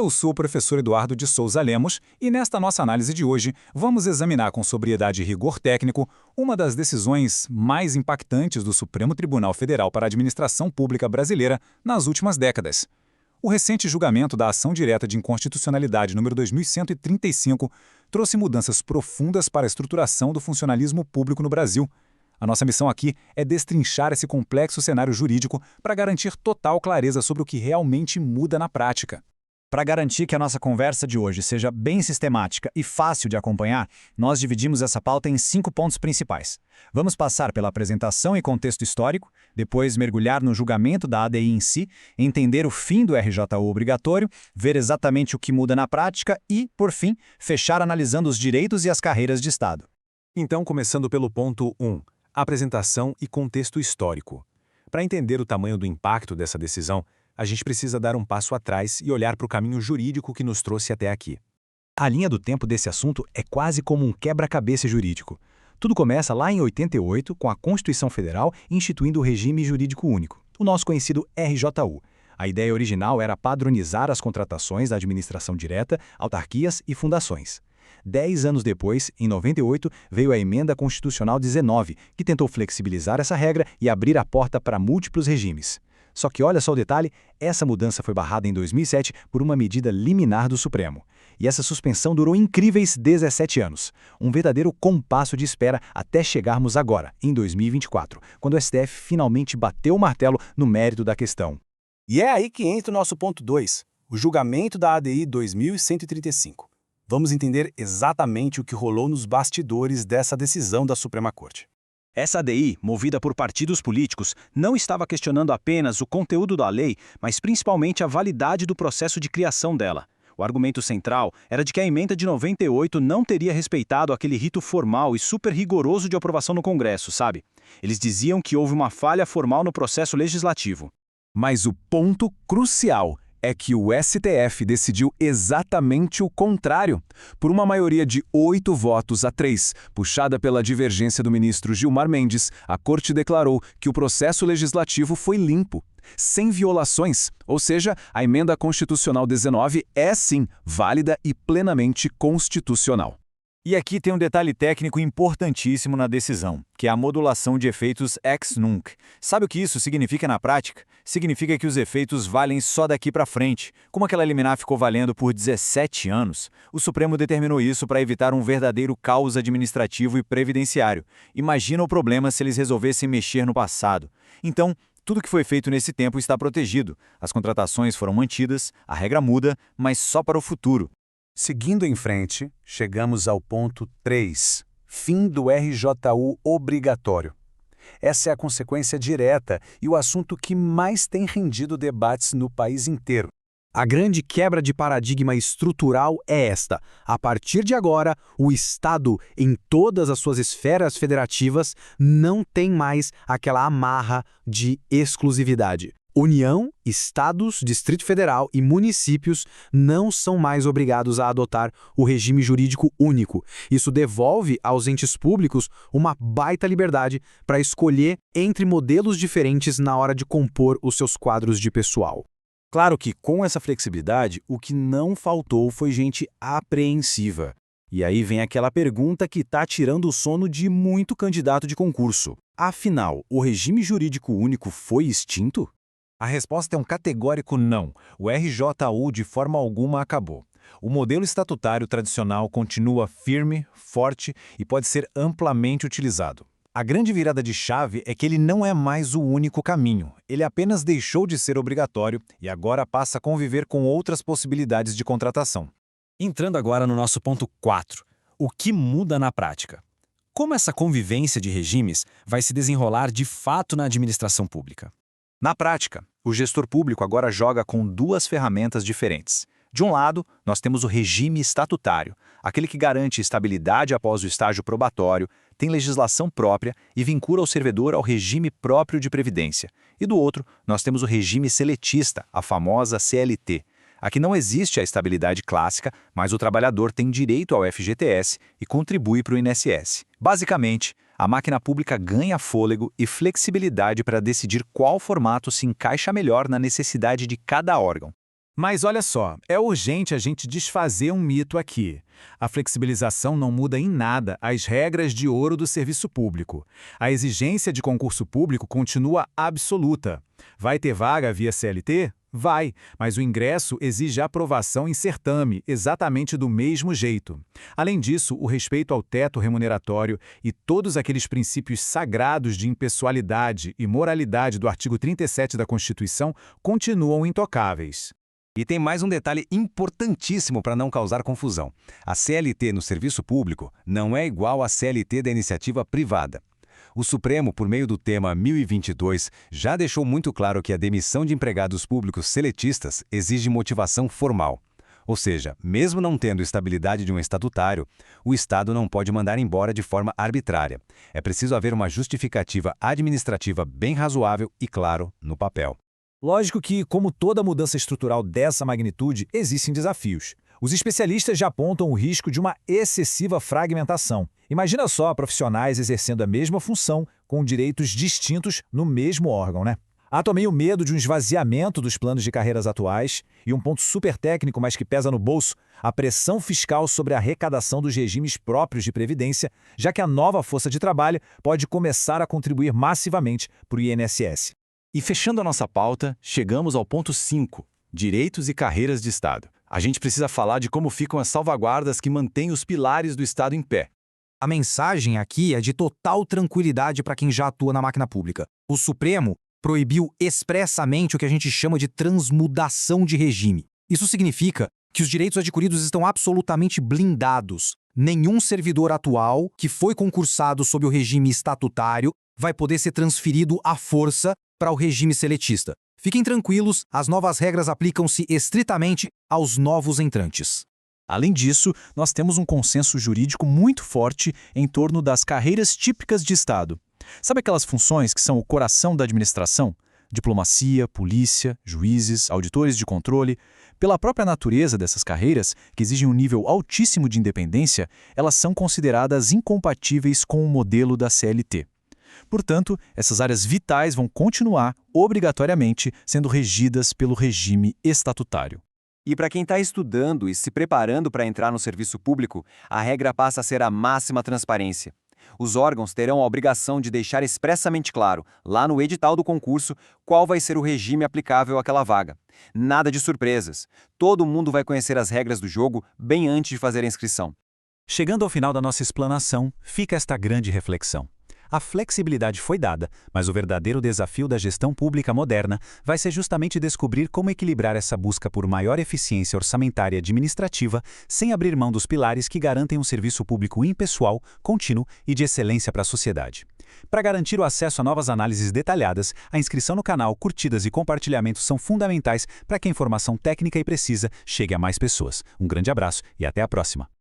Eu sou o professor Eduardo de Souza Lemos e nesta nossa análise de hoje vamos examinar com sobriedade e rigor técnico uma das decisões mais impactantes do Supremo Tribunal Federal para a Administração Pública Brasileira nas últimas décadas. O recente julgamento da ação direta de inconstitucionalidade número 2135 trouxe mudanças profundas para a estruturação do funcionalismo público no Brasil. A nossa missão aqui é destrinchar esse complexo cenário jurídico para garantir total clareza sobre o que realmente muda na prática. Para garantir que a nossa conversa de hoje seja bem sistemática e fácil de acompanhar, nós dividimos essa pauta em 5 pontos principais. Vamos passar pela apresentação e contexto histórico, depois mergulhar no julgamento da ADI em si, entender o fim do RJU obrigatório, ver exatamente o que muda na prática e, por fim, fechar analisando os direitos e as carreiras de Estado. Então, começando pelo ponto 1, apresentação e contexto histórico. Para entender o tamanho do impacto dessa decisão, a gente precisa dar um passo atrás e olhar para o caminho jurídico que nos trouxe até aqui. A linha do tempo desse assunto é quase como um quebra-cabeça jurídico. Tudo começa lá em 88, com a Constituição Federal instituindo o regime jurídico único, o nosso conhecido RJU. A ideia original era padronizar as contratações da administração direta, autarquias e fundações. 10 anos depois, em 98, veio a Emenda Constitucional 19, que tentou flexibilizar essa regra e abrir a porta para múltiplos regimes. Só que olha só o detalhe, essa mudança foi barrada em 2007 por uma medida liminar do Supremo. E essa suspensão durou incríveis 17 anos. Um verdadeiro compasso de espera até chegarmos agora, em 2024, quando o STF finalmente bateu o martelo no mérito da questão. E é aí que entra o nosso ponto 2, o julgamento da ADI 2135. Vamos entender exatamente o que rolou nos bastidores dessa decisão da Suprema Corte. Essa ADI, movida por partidos políticos, não estava questionando apenas o conteúdo da lei, mas principalmente a validade do processo de criação dela. O argumento central era de que a emenda de 98 não teria respeitado aquele rito formal e super rigoroso de aprovação no Congresso, sabe? Eles diziam que houve uma falha formal no processo legislativo. Mas o ponto crucial é que o STF decidiu exatamente o contrário. Por uma maioria de 8 votos a 3, puxada pela divergência do ministro Gilmar Mendes, a Corte declarou que o processo legislativo foi limpo, sem violações, ou seja, a Emenda Constitucional 19 é sim válida e plenamente constitucional. E aqui tem um detalhe técnico importantíssimo na decisão, que é a modulação de efeitos ex nunc. Sabe o que isso significa na prática? Significa que os efeitos valem só daqui para frente. Como aquela liminar ficou valendo por 17 anos, o Supremo determinou isso para evitar um verdadeiro caos administrativo e previdenciário. Imagina o problema se eles resolvessem mexer no passado. Então, tudo que foi feito nesse tempo está protegido. As contratações foram mantidas, a regra muda, mas só para o futuro. Seguindo em frente, chegamos ao ponto 3, fim do RJU obrigatório. Essa é a consequência direta e o assunto que mais tem rendido debates no país inteiro. A grande quebra de paradigma estrutural é esta. A partir de agora, o Estado, em todas as suas esferas federativas, não tem mais aquela amarra de exclusividade. União, estados, Distrito Federal e municípios não são mais obrigados a adotar o regime jurídico único. Isso devolve aos entes públicos uma baita liberdade para escolher entre modelos diferentes na hora de compor os seus quadros de pessoal. Claro que, com essa flexibilidade, o que não faltou foi gente apreensiva. E aí vem aquela pergunta que está tirando o sono de muito candidato de concurso. Afinal, o regime jurídico único foi extinto? A resposta é um categórico não. O RJU de forma alguma acabou. O modelo estatutário tradicional continua firme, forte e pode ser amplamente utilizado. A grande virada de chave é que ele não é mais o único caminho. Ele apenas deixou de ser obrigatório e agora passa a conviver com outras possibilidades de contratação. Entrando agora no nosso ponto 4. O que muda na prática? Como essa convivência de regimes vai se desenrolar de fato na administração pública? Na prática, o gestor público agora joga com 2 ferramentas diferentes. De um lado, nós temos o regime estatutário, aquele que garante estabilidade após o estágio probatório, tem legislação própria e vincula o servidor ao regime próprio de previdência. E do outro, nós temos o regime seletista, a famosa CLT. Aqui não existe a estabilidade clássica, mas o trabalhador tem direito ao FGTS e contribui para o INSS. Basicamente, a máquina pública ganha fôlego e flexibilidade para decidir qual formato se encaixa melhor na necessidade de cada órgão. Mas olha só, é urgente a gente desfazer um mito aqui. A flexibilização não muda em nada as regras de ouro do serviço público. A exigência de concurso público continua absoluta. Vai ter vaga via CLT? Vai, mas o ingresso exige aprovação em certame, exatamente do mesmo jeito. Além disso, o respeito ao teto remuneratório e todos aqueles princípios sagrados de impessoalidade e moralidade do artigo 37 da Constituição continuam intocáveis. E tem mais um detalhe importantíssimo para não causar confusão. A CLT no serviço público não é igual à CLT da iniciativa privada. O Supremo, por meio do tema 1022, já deixou muito claro que a demissão de empregados públicos seletistas exige motivação formal. Ou seja, mesmo não tendo estabilidade de um estatutário, o Estado não pode mandar embora de forma arbitrária. É preciso haver uma justificativa administrativa bem razoável e, claro, no papel. Lógico que, como toda mudança estrutural dessa magnitude, existem desafios. Os especialistas já apontam o risco de uma excessiva fragmentação. Imagina só profissionais exercendo a mesma função, com direitos distintos no mesmo órgão, né? Há também o medo de um esvaziamento dos planos de carreiras atuais e um ponto super técnico, mas que pesa no bolso, a pressão fiscal sobre a arrecadação dos regimes próprios de previdência, já que a nova força de trabalho pode começar a contribuir massivamente para o INSS. E fechando a nossa pauta, chegamos ao ponto 5, direitos e carreiras de Estado. A gente precisa falar de como ficam as salvaguardas que mantêm os pilares do Estado em pé. A mensagem aqui é de total tranquilidade para quem já atua na máquina pública. O Supremo proibiu expressamente o que a gente chama de transmudação de regime. Isso significa que os direitos adquiridos estão absolutamente blindados. Nenhum servidor atual que foi concursado sob o regime estatutário vai poder ser transferido à força para o regime seletista. Fiquem tranquilos, as novas regras aplicam-se estritamente aos novos entrantes. Além disso, nós temos um consenso jurídico muito forte em torno das carreiras típicas de Estado. Sabe aquelas funções que são o coração da administração? Diplomacia, polícia, juízes, auditores de controle. Pela própria natureza dessas carreiras, que exigem um nível altíssimo de independência, elas são consideradas incompatíveis com o modelo da CLT. Portanto, essas áreas vitais vão continuar, obrigatoriamente, sendo regidas pelo regime estatutário. E para quem está estudando e se preparando para entrar no serviço público, a regra passa a ser a máxima transparência. Os órgãos terão a obrigação de deixar expressamente claro, lá no edital do concurso, qual vai ser o regime aplicável àquela vaga. Nada de surpresas. Todo mundo vai conhecer as regras do jogo bem antes de fazer a inscrição. Chegando ao final da nossa explanação, fica esta grande reflexão. A flexibilidade foi dada, mas o verdadeiro desafio da gestão pública moderna vai ser justamente descobrir como equilibrar essa busca por maior eficiência orçamentária e administrativa sem abrir mão dos pilares que garantem um serviço público impessoal, contínuo e de excelência para a sociedade. Para garantir o acesso a novas análises detalhadas, a inscrição no canal, curtidas e compartilhamentos são fundamentais para que a informação técnica e precisa chegue a mais pessoas. Um grande abraço e até a próxima!